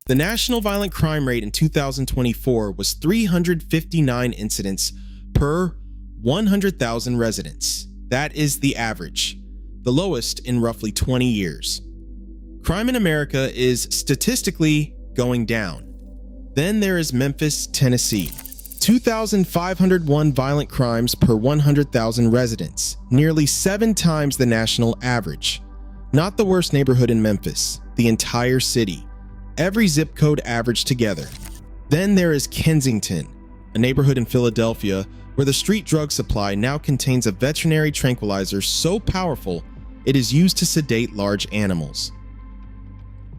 The national violent crime rate in 2024 was 359 incidents per 100,000 residents. That is the average, the lowest in roughly 20 years. Crime in America is statistically going down. Then there is Memphis, Tennessee. 2,501 violent crimes per 100,000 residents, nearly 7 times the national average. Not the worst neighborhood in Memphis, the entire city. Every zip code averaged together. Then there is Kensington, a neighborhood in Philadelphia where the street drug supply now contains a veterinary tranquilizer so powerful it is used to sedate large animals.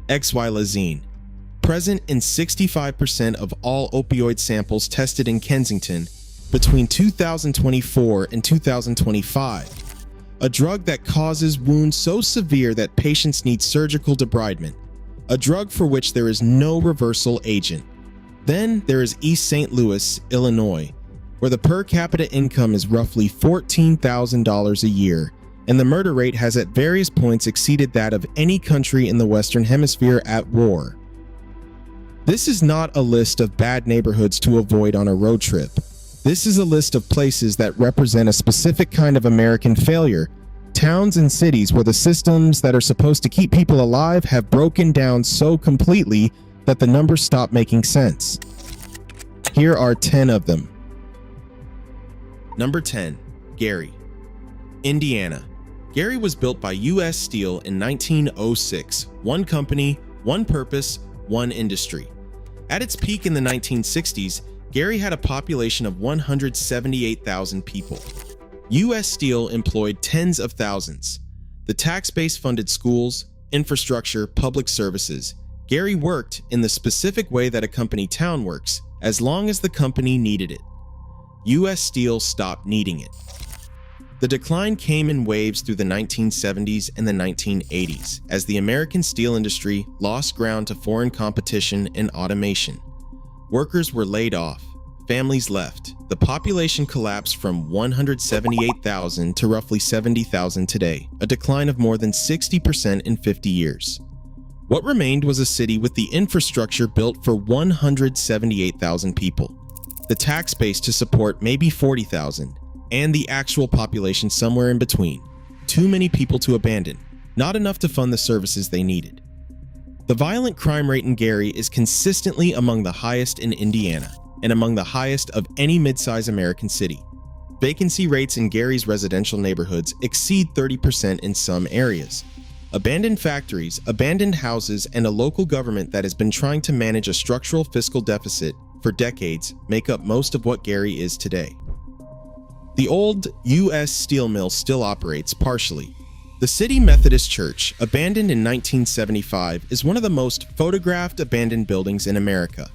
XY-lazine, present in 65% of all opioid samples tested in Kensington between 2024 and 2025, a drug that causes wounds so severe that patients need surgical debridement, a drug for which there is no reversal agent. Then there is East St. Louis, Illinois, where the per capita income is roughly $14,000 a year, and the murder rate has at various points exceeded that of any country in the Western Hemisphere at war. This is not a list of bad neighborhoods to avoid on a road trip. This is a list of places that represent a specific kind of American failure, towns and cities where the systems that are supposed to keep people alive have broken down so completely that the numbers stop making sense. Here are 10 of them. Number 10. Gary, Indiana. Gary was built by U.S. Steel in 1906. One company, one purpose, one industry. At its peak in the 1960s, Gary had a population of 178,000 people. U.S. Steel employed tens of thousands. The tax base funded schools, infrastructure, public services. Gary worked in the specific way that a company town works, as long as the company needed it. U.S. Steel stopped needing it. The decline came in waves through the 1970s and the 1980s as the American steel industry lost ground to foreign competition and automation. Workers were laid off, families left. The population collapsed from 178,000 to roughly 70,000 today, a decline of more than 60% in 50 years. What remained was a city with the infrastructure built for 178,000 people, the tax base to support maybe 40,000, and the actual population somewhere in between. Too many people to abandon, not enough to fund the services they needed. The violent crime rate in Gary is consistently among the highest in Indiana and among the highest of any mid-size American city. Vacancy rates in Gary's residential neighborhoods exceed 30% in some areas. Abandoned factories, abandoned houses, and a local government that has been trying to manage a structural fiscal deficit for decades make up most of what Gary is today. The old U.S. Steel mill still operates partially. The City Methodist Church, abandoned in 1975, is one of the most photographed abandoned buildings in America.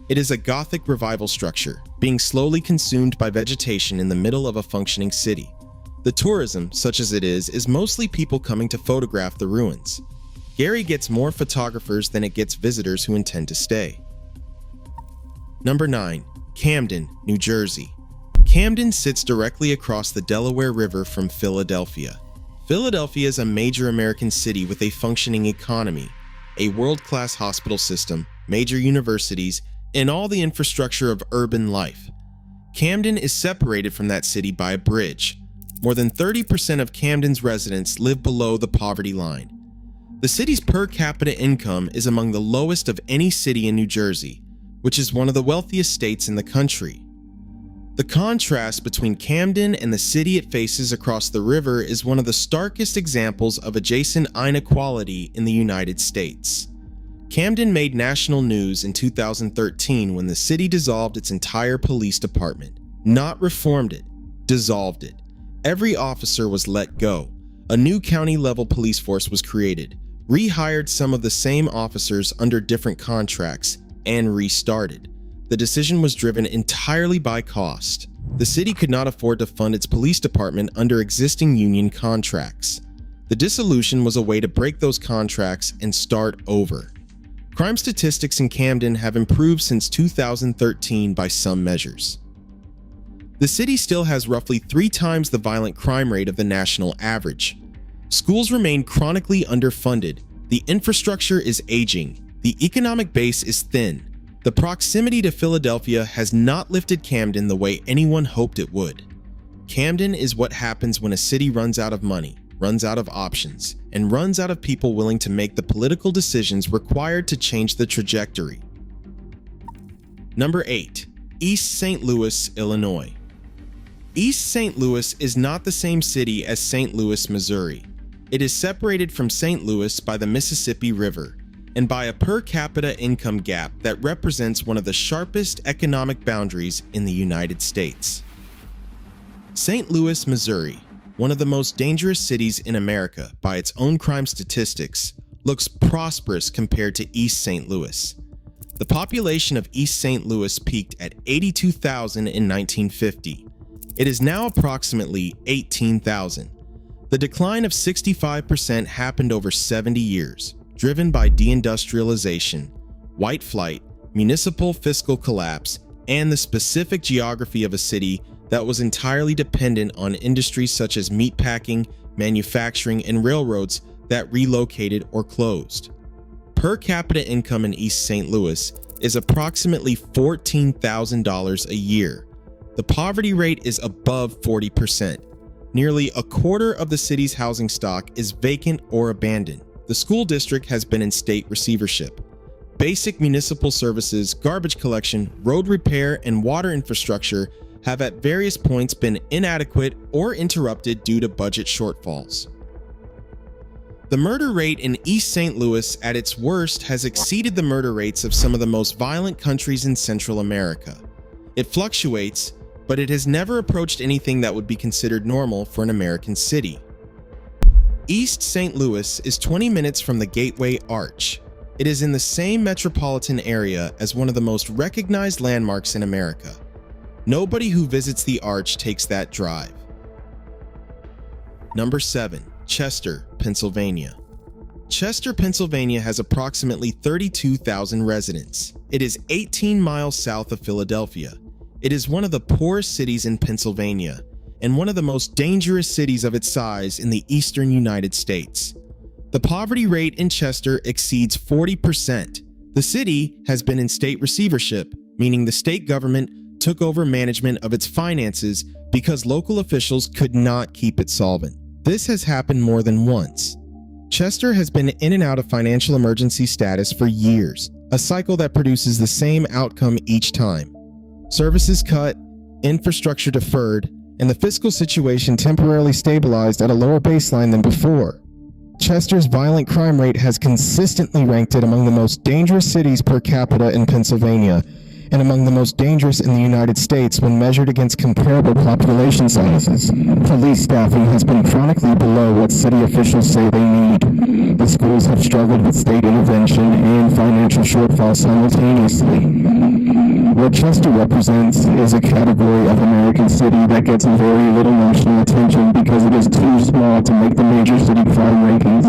It is a Gothic revival structure, being slowly consumed by vegetation in the middle of a functioning city. The tourism, such as it is mostly people coming to photograph the ruins. Gary gets more photographers than it gets visitors who intend to stay. Number 9. Camden, New Jersey. Camden sits directly across the Delaware River from Philadelphia. Philadelphia is a major American city with a functioning economy, a world-class hospital system, major universities, and all the infrastructure of urban life. Camden is separated from that city by a bridge. More than 30% of Camden's residents live below the poverty line. The city's per capita income is among the lowest of any city in New Jersey, which is one of the wealthiest states in the country. The contrast between Camden and the city it faces across the river is one of the starkest examples of adjacent inequality in the United States. Camden made national news in 2013 when the city dissolved its entire police department. Not reformed it, dissolved it. Every officer was let go. A new county-level police force was created, rehired some of the same officers under different contracts, and restarted. The decision was driven entirely by cost. The city could not afford to fund its police department under existing union contracts. The dissolution was a way to break those contracts and start over. Crime statistics in Camden have improved since 2013 by some measures. The city still has roughly 3 times the violent crime rate of the national average. Schools remain chronically underfunded. The infrastructure is aging. The economic base is thin. The proximity to Philadelphia has not lifted Camden the way anyone hoped it would. Camden is what happens when a city runs out of money, runs out of options, and runs out of people willing to make the political decisions required to change the trajectory. Number 8. East St. Louis, Illinois. East St. Louis is not the same city as St. Louis, Missouri. It is separated from St. Louis by the Mississippi River and by a per capita income gap that represents one of the sharpest economic boundaries in the United States. St. Louis, Missouri, one of the most dangerous cities in America by its own crime statistics, looks prosperous compared to East St. Louis. The population of East St. Louis peaked at 82,000 in 1950. It is now approximately 18,000. The decline of 65% happened over 70 years, driven by deindustrialization, white flight, municipal fiscal collapse, and the specific geography of a city that was entirely dependent on industries such as meatpacking, manufacturing, and railroads that relocated or closed. Per capita income in East St. Louis is approximately $14,000 a year. The poverty rate is above 40%. Nearly a quarter of the city's housing stock is vacant or abandoned. The school district has been in state receivership. Basic municipal services, garbage collection, road repair, and water infrastructure have at various points been inadequate or interrupted due to budget shortfalls. The murder rate in East St. Louis at its worst has exceeded the murder rates of some of the most violent countries in Central America. It fluctuates, but it has never approached anything that would be considered normal for an American city. East St. Louis is 20 minutes from the Gateway Arch. It is in the same metropolitan area as one of the most recognized landmarks in America. Nobody who visits the Arch takes that drive. Number 7. Chester, Pennsylvania. Chester, Pennsylvania has approximately 32,000 residents. It is 18 miles south of Philadelphia. It is one of the poorest cities in Pennsylvania and one of the most dangerous cities of its size in the eastern United States. The poverty rate in Chester exceeds 40%. The city has been in state receivership, meaning the state government took over management of its finances because local officials could not keep it solvent. This has happened more than once. Chester has been in and out of financial emergency status for years, a cycle that produces the same outcome each time. Services cut, infrastructure deferred, and the fiscal situation temporarily stabilized at a lower baseline than before. Chester's violent crime rate has consistently ranked it among the most dangerous cities per capita in Pennsylvania, and among the most dangerous in the United States when measured against comparable population sizes. Police staffing has been chronically below what city officials say they need. The schools have struggled with state intervention and financial shortfalls simultaneously. What Chester represents is a category of American city that gets very little national attention because it is too small to make the major city crime rankings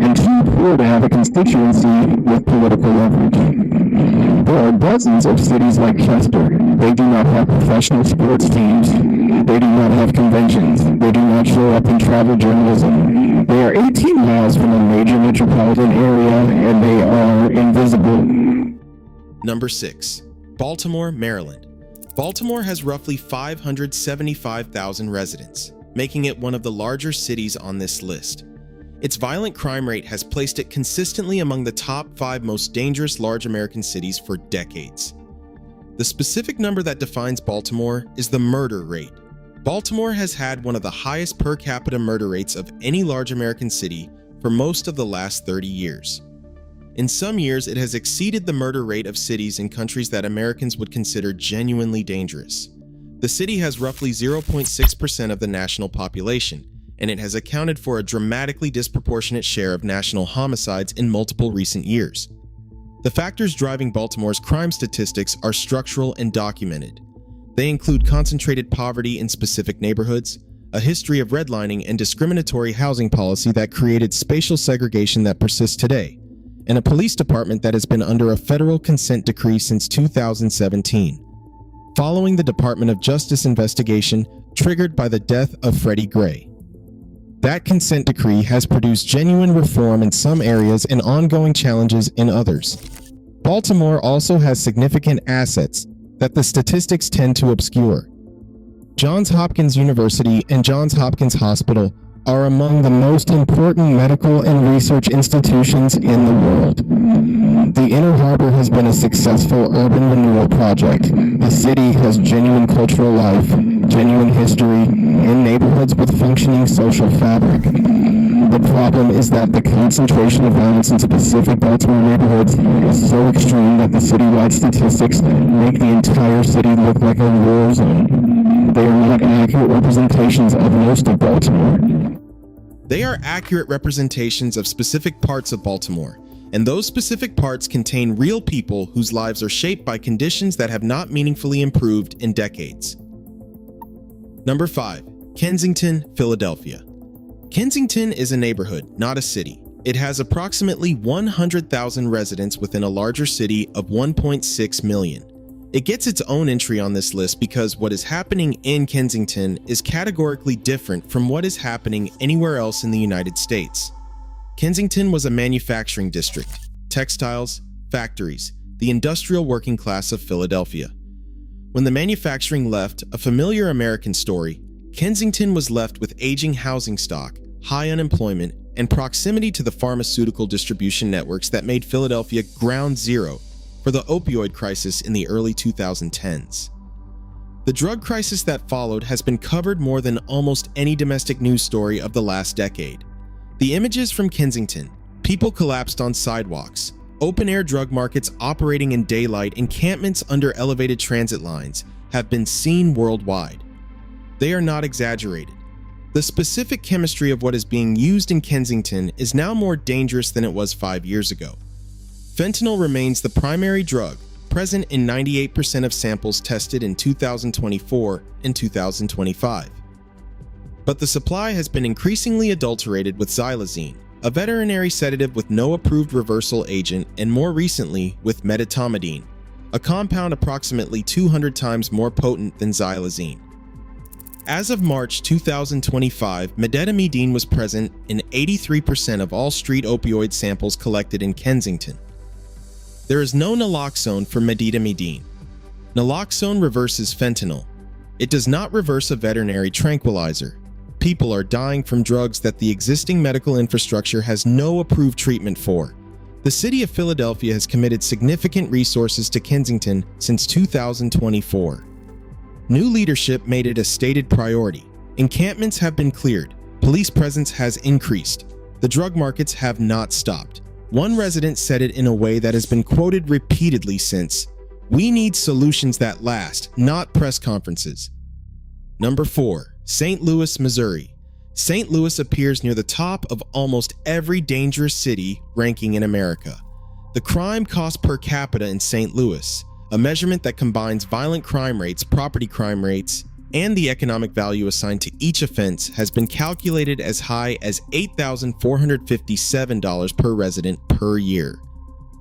and too poor to have a constituency with political leverage. There are dozens of cities like Chester. They do not have professional sports teams. They do not have conventions. They do not show up in travel journalism. They are 18 miles from a major metropolitan area and they are invisible. Number 6. Baltimore, Maryland. Baltimore has roughly 575,000 residents, making it one of the larger cities on this list. Its violent crime rate has placed it consistently among the top 5 most dangerous large American cities for decades. The specific number that defines Baltimore is the murder rate. Baltimore has had one of the highest per capita murder rates of any large American city for most of the last 30 years. In some years, it has exceeded the murder rate of cities in countries that Americans would consider genuinely dangerous. The city has roughly 0.6% of the national population, and it has accounted for a dramatically disproportionate share of national homicides in multiple recent years. The factors driving Baltimore's crime statistics are structural and documented. They include concentrated poverty in specific neighborhoods, a history of redlining and discriminatory housing policy that created spatial segregation that persists today, and a police department that has been under a federal consent decree since 2017, following the Department of Justice investigation triggered by the death of Freddie Gray. That consent decree has produced genuine reform in some areas and ongoing challenges in others. Baltimore also has significant assets that the statistics tend to obscure. Johns Hopkins University and Johns Hopkins Hospital are among the most important medical and research institutions in the world. The Inner Harbor has been a successful urban renewal project. The city has genuine cultural life, genuine history, and neighborhoods with functioning social fabric. The problem is that the concentration of violence in specific Baltimore neighborhoods is so extreme that the citywide statistics make the entire city look like a war zone. They are not accurate representations of most of Baltimore. They are accurate representations of specific parts of Baltimore, and those specific parts contain real people whose lives are shaped by conditions that have not meaningfully improved in decades. Number 5. Kensington, Philadelphia. Kensington is a neighborhood, not a city. It has approximately 100,000 residents within a larger city of 1.6 million. It gets its own entry on this list because what is happening in Kensington is categorically different from what is happening anywhere else in the United States. Kensington was a manufacturing district, textiles, factories, the industrial working class of Philadelphia. When the manufacturing left, a familiar American story, Kensington was left with aging housing stock, high unemployment, and proximity to the pharmaceutical distribution networks that made Philadelphia ground zero for the opioid crisis in the early 2010s. The drug crisis that followed has been covered more than almost any domestic news story of the last decade. The images from Kensington, people collapsed on sidewalks, open-air drug markets operating in daylight, encampments under elevated transit lines, have been seen worldwide. They are not exaggerated. The specific chemistry of what is being used in Kensington is now more dangerous than it was 5 years ago. Fentanyl remains the primary drug, present in 98% of samples tested in 2024 and 2025. But the supply has been increasingly adulterated with xylazine, a veterinary sedative with no approved reversal agent, and more recently with medetomidine, a compound approximately 200 times more potent than xylazine. As of March 2025, medetomidine was present in 83% of all street opioid samples collected in Kensington. There is no naloxone for medetomidine. Naloxone reverses fentanyl. It does not reverse a veterinary tranquilizer. People are dying from drugs that the existing medical infrastructure has no approved treatment for. The city of Philadelphia has committed significant resources to Kensington since 2024. New leadership made it a stated priority. Encampments have been cleared. Police presence has increased. The drug markets have not stopped. One resident said it in a way that has been quoted repeatedly since, "We need solutions that last, not press conferences." Number 4. St. Louis, Missouri. St. Louis appears near the top of almost every dangerous city ranking in America. The crime cost per capita in St. Louis, a measurement that combines violent crime rates, property crime rates, and the economic value assigned to each offense, has been calculated as high as $8,457 per resident per year.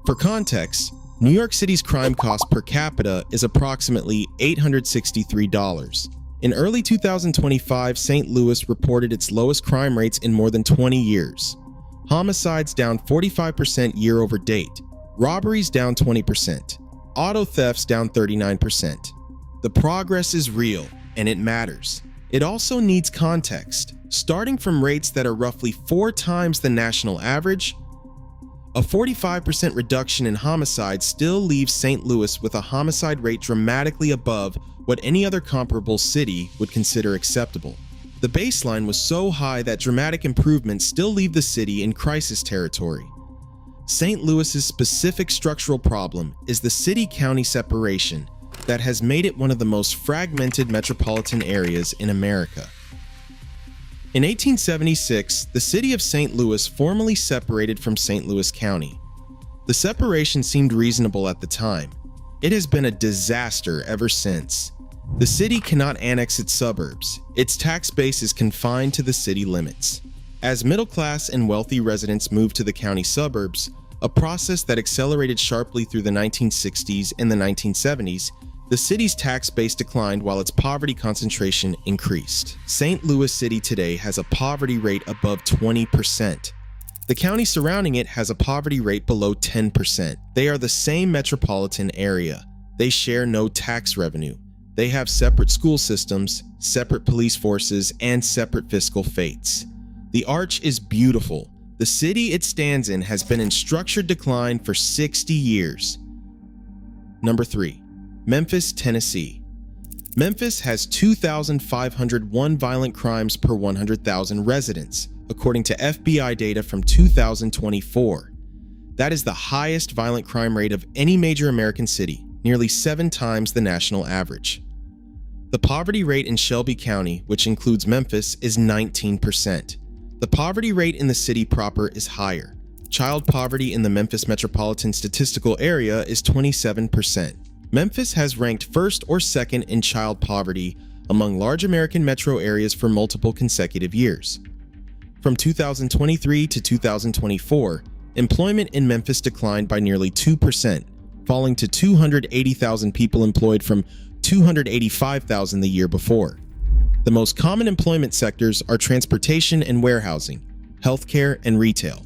For context, New York City's crime cost per capita is approximately $863. In early 2025, St. Louis reported its lowest crime rates in more than 20 years. Homicides down 45% year over date, robberies down 20%, auto thefts down 39%. The progress is real, and it matters. It also needs context. Starting from rates that are roughly 4 times the national average, a 45% reduction in homicides still leaves St. Louis with a homicide rate dramatically above what any other comparable city would consider acceptable. The baseline was so high that dramatic improvements still leave the city in crisis territory. St. Louis's specific structural problem is the city-county separation that has made it one of the most fragmented metropolitan areas in America. In 1876, the city of St. Louis formally separated from St. Louis County. The separation seemed reasonable at the time. It has been a disaster ever since. The city cannot annex its suburbs. Its tax base is confined to the city limits. As middle-class and wealthy residents moved to the county suburbs, a process that accelerated sharply through the 1960s and the 1970s, The city's tax base declined while its poverty concentration increased. St. Louis City today has a poverty rate above 20%. The county surrounding it has a poverty rate below 10%. They are the same metropolitan area. They share no tax revenue. They have separate school systems, separate police forces, and separate fiscal fates. The Arch is beautiful. The city it stands in has been in structured decline for 60 years. Number 3. Memphis, Tennessee. Memphis has 2,501 violent crimes per 100,000 residents, according to FBI data from 2024. That is the highest violent crime rate of any major American city, nearly 7 times the national average. The poverty rate in Shelby County, which includes Memphis, is 19%. The poverty rate in the city proper is higher. Child poverty in the Memphis metropolitan statistical area is 27%. Memphis has ranked first or second in child poverty among large American metro areas for multiple consecutive years. From 2023 to 2024, employment in Memphis declined by nearly 2%, falling to 280,000 people employed from 285,000 the year before. The most common employment sectors are transportation and warehousing, healthcare, and retail.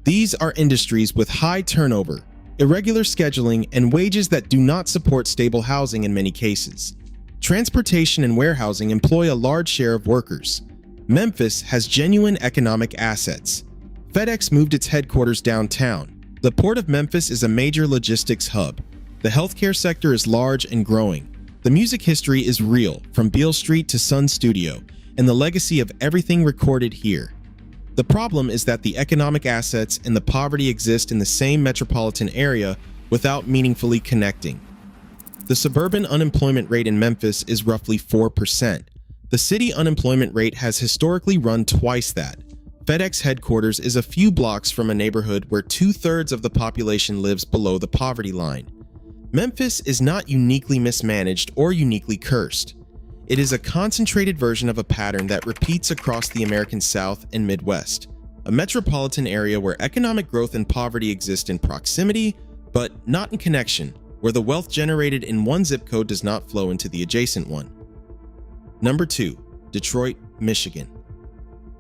These are industries with high turnover, irregular scheduling, and wages that do not support stable housing in many cases. Transportation and warehousing employ a large share of workers. Memphis has genuine economic assets. FedEx moved its headquarters downtown. The Port of Memphis is a major logistics hub. The healthcare sector is large and growing. The music history is real, from Beale Street to Sun Studio, and the legacy of everything recorded here. The problem is that the economic assets and the poverty exist in the same metropolitan area without meaningfully connecting. The suburban unemployment rate in Memphis is roughly 4%. The city unemployment rate has historically run twice that. FedEx headquarters is a few blocks from a neighborhood where 2/3 of the population lives below the poverty line. Memphis is not uniquely mismanaged or uniquely cursed. It is a concentrated version of a pattern that repeats across the American South and Midwest, a metropolitan area where economic growth and poverty exist in proximity, but not in connection, where the wealth generated in one zip code does not flow into the adjacent one. Number 2. Detroit, Michigan.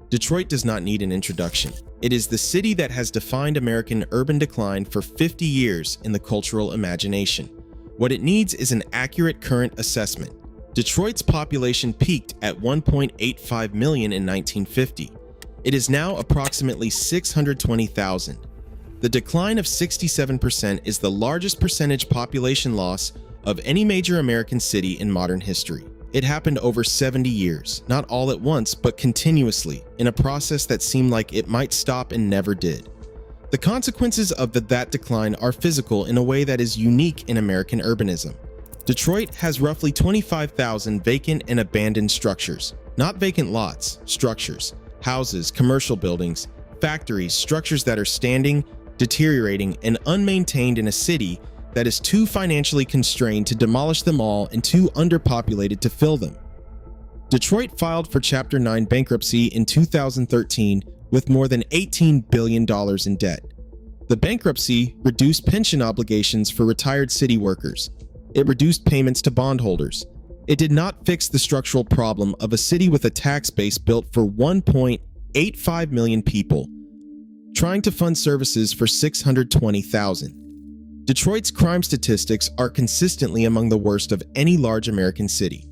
Detroit does not need an introduction. It is the city that has defined American urban decline for 50 years in the cultural imagination. What it needs is an accurate current assessment. Detroit's population peaked at 1.85 million in 1950. It is now approximately 620,000. The decline of 67% is the largest percentage population loss of any major American city in modern history. It happened over 70 years, not all at once, but continuously, in a process that seemed like it might stop and never did. The consequences of that decline are physical in a way that is unique in American urbanism. Detroit has roughly 25,000 vacant and abandoned structures, not vacant lots, structures, houses, commercial buildings, factories, structures that are standing, deteriorating, and unmaintained in a city that is too financially constrained to demolish them all and too underpopulated to fill them. Detroit filed for Chapter 9 bankruptcy in 2013 with more than $18 billion in debt. The bankruptcy reduced pension obligations for retired city workers. It reduced payments to bondholders. It did not fix the structural problem of a city with a tax base built for 1.85 million people, trying to fund services for 620,000. Detroit's crime statistics are consistently among the worst of any large American city.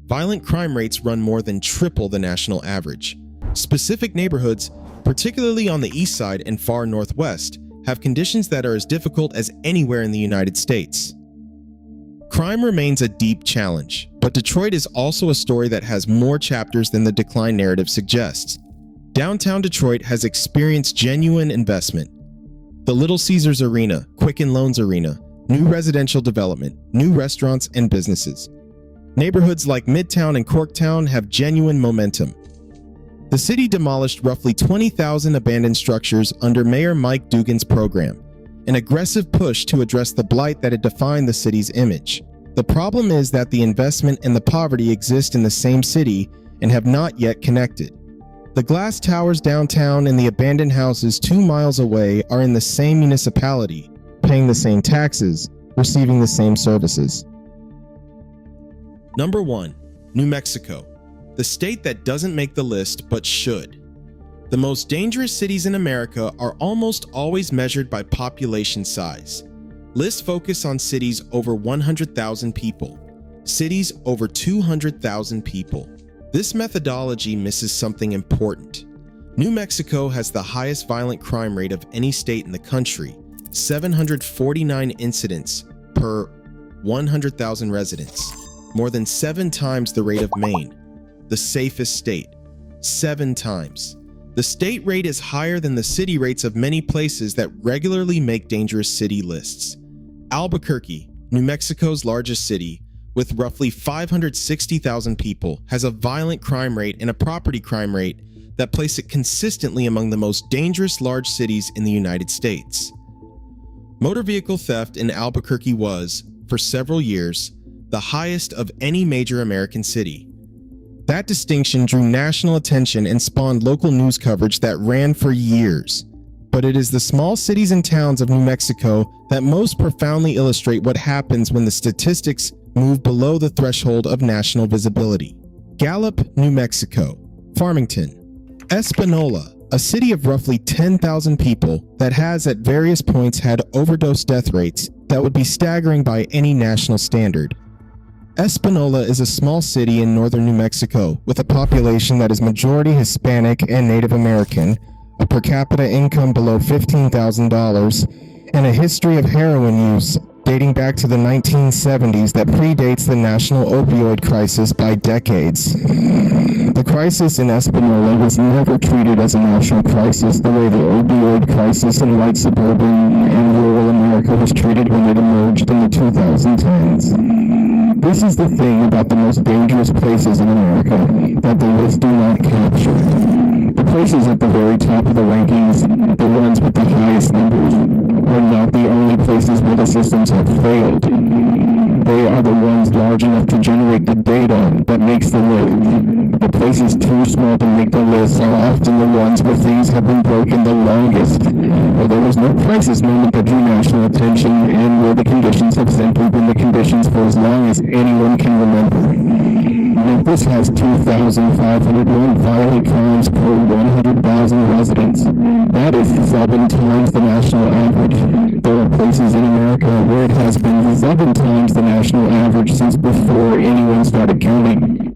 Violent crime rates run more than triple the national average. Specific neighborhoods, particularly on the east side and far northwest, have conditions that are as difficult as anywhere in the United States. Crime remains a deep challenge, but Detroit is also a story that has more chapters than the decline narrative suggests. Downtown Detroit has experienced genuine investment. The Little Caesars Arena, Quicken Loans Arena, new residential development, new restaurants and businesses. Neighborhoods like Midtown and Corktown have genuine momentum. The city demolished roughly 20,000 abandoned structures under Mayor Mike Dugan's program, an aggressive push to address the blight that had defined the city's image. The problem is that the investment and the poverty exist in the same city and have not yet connected. The glass towers downtown and the abandoned houses 2 miles away are in the same municipality, paying the same taxes, receiving the same services. Number 1. New Mexico, the state that doesn't make the list but should. The most dangerous cities in America are almost always measured by population size. Lists focus on cities over 100,000 people, cities over 200,000 people. This methodology misses something important. New Mexico has the highest violent crime rate of any state in the country, 749 incidents per 100,000 residents, more than 7 times the rate of Maine, the safest state, 7 times. The state rate is higher than the city rates of many places that regularly make dangerous city lists. Albuquerque, New Mexico's largest city, with roughly 560,000 people, has a violent crime rate and a property crime rate that place it consistently among the most dangerous large cities in the United States. Motor vehicle theft in Albuquerque was, for several years, the highest of any major American city. That distinction drew national attention and spawned local news coverage that ran for years. But it is the small cities and towns of New Mexico that most profoundly illustrate what happens when the statistics move below the threshold of national visibility. Gallup, New Mexico. Farmington. Espanola, a city of roughly 10,000 people that has at various points had overdose death rates that would be staggering by any national standard. Espanola is a small city in northern New Mexico with a population that is majority Hispanic and Native American, a per capita income below $15,000, and a history of heroin use dating back to the 1970s that predates the national opioid crisis by decades. The crisis in Espanola was never treated as a national crisis the way the opioid crisis in white suburban and rural America was treated when it emerged in the 2010s. This is the thing about the most dangerous places in America that the lists do not capture. The places at the very top of the rankings, the ones with the highest numbers, are not the only places where the systems have failed. They are the ones large enough to generate the data that makes the list. The places too small to make the list are often the ones where things have been broken the longest, where there was no crisis moment that drew national attention, and where the conditions have simply been the conditions for as long as anyone can remember. Memphis has 2,501 violent crimes per 100,000 residents. That is 7 times the national average. There are places in America where it has been 7 times the national average since before anyone started counting.